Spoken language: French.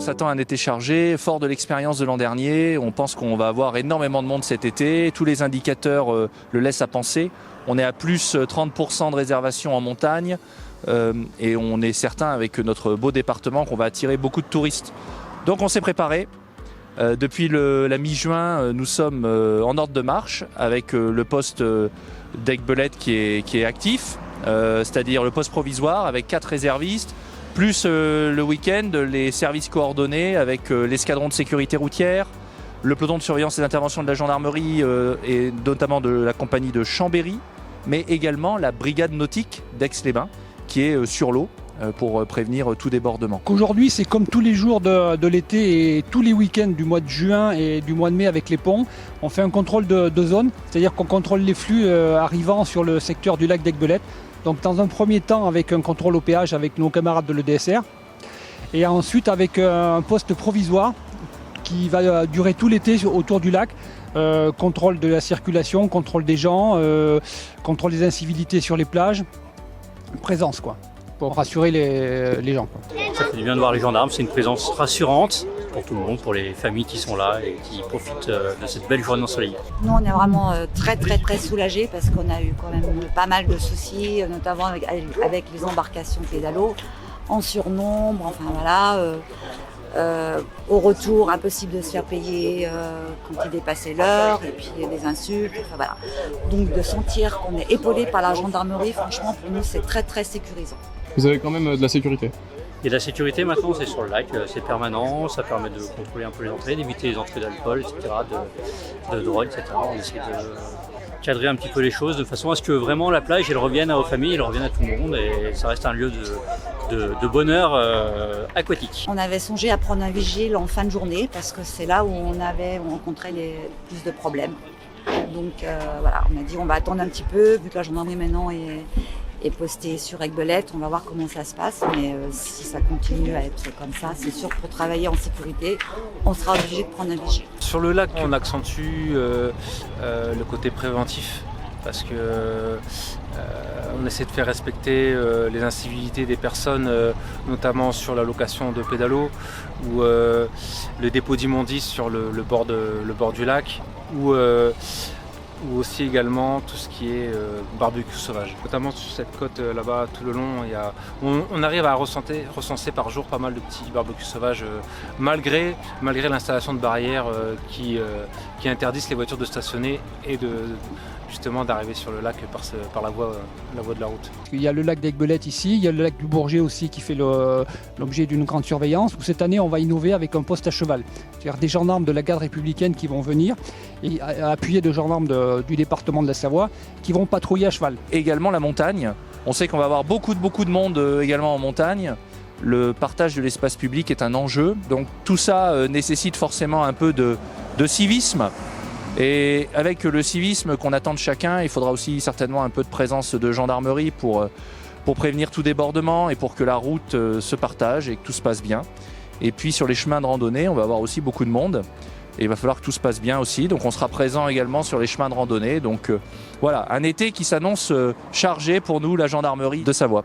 s'attend à un été chargé, fort de l'expérience de l'an dernier. On pense qu'on va avoir énormément de monde cet été. Tous les indicateurs le laissent à penser. On est à plus 30% de réservations en montagne et on est certain avec notre beau département qu'on va attirer beaucoup de touristes. Donc on s'est préparé. Depuis la mi-juin, nous sommes en ordre de marche avec le poste d'Aiguebelette qui est actif, c'est-à-dire le poste provisoire avec 4 réservistes, plus le week-end, les services coordonnés avec l'escadron de sécurité routière, le peloton de surveillance et d'intervention de la gendarmerie et notamment de la compagnie de Chambéry, mais également la brigade nautique d'Aix-les-Bains qui est sur l'eau pour prévenir tout débordement. Aujourd'hui, c'est comme tous les jours de l'été et tous les week-ends du mois de juin et du mois de mai avec les ponts. On fait un contrôle de zone, c'est-à-dire qu'on contrôle les flux arrivant sur le secteur du lac d'Aiguebelette. Donc dans un premier temps avec un contrôle au péage avec nos camarades de l'EDSR et ensuite avec un poste provisoire qui va durer tout l'été autour du lac. Contrôle de la circulation, contrôle des gens, contrôle des incivilités sur les plages, présence quoi. Pour rassurer les gens. Ça fait du bien de voir les gendarmes, c'est une présence rassurante pour tout le monde, pour les familles qui sont là et qui profitent de cette belle journée ensoleillée. Nous on est vraiment très soulagés parce qu'on a eu quand même pas mal de soucis, notamment avec les embarcations pédalo en surnombre, enfin voilà. Au retour, impossible de se faire payer quand il dépassait l'heure, et puis des insultes, enfin voilà. Donc de sentir qu'on est épaulé par la gendarmerie, franchement pour nous c'est très sécurisant. Vous avez quand même de la sécurité. Et la sécurité maintenant c'est sur le lac, c'est permanent, ça permet de contrôler un peu les entrées, d'éviter les entrées d'alcool, etc., de drogue, etc. On essaie de cadrer un petit peu les choses de façon à ce que vraiment la plage elle revienne aux familles, elle revienne à tout le monde et ça reste un lieu de bonheur aquatique. On avait songé à prendre un vigile en fin de journée parce que c'est là où on rencontrait plus de problèmes. Donc voilà, on a dit on va attendre un petit peu, vu que la gendarmerie maintenant est postée sur Aiguebelette, on va voir comment ça se passe, mais si ça continue à être comme ça, c'est sûr que pour travailler en sécurité, on sera obligé de prendre un vigile. Sur le lac, on accentue le côté préventif parce que on essaie de faire respecter les incivilités des personnes, notamment sur la location de pédalos ou le dépôt d'immondices sur le bord du lac ou aussi également tout ce qui est barbecue sauvage. Notamment sur cette côte là-bas, tout le long, on arrive à recenser par jour pas mal de petits barbecues sauvages malgré l'installation de barrières qui interdisent les voitures de stationner et justement d'arriver sur le lac par la voie de la route. Il y a le lac d'Aiguebelette ici, il y a le lac du Bourget aussi qui fait l'objet d'une grande surveillance. Cette année, on va innover avec un poste à cheval. C'est-à-dire des gendarmes de la garde républicaine qui vont venir, et appuyés de gendarmes du département de la Savoie, qui vont patrouiller à cheval. Également la montagne. On sait qu'on va avoir beaucoup de monde également en montagne. Le partage de l'espace public est un enjeu. Donc tout ça nécessite forcément un peu de civisme. Et avec le civisme qu'on attend de chacun, il faudra aussi certainement un peu de présence de gendarmerie pour prévenir tout débordement et pour que la route se partage et que tout se passe bien. Et puis sur les chemins de randonnée, on va avoir aussi beaucoup de monde. Et il va falloir que tout se passe bien aussi. Donc on sera présent également sur les chemins de randonnée. Donc voilà, un été qui s'annonce chargé pour nous, la gendarmerie de Savoie.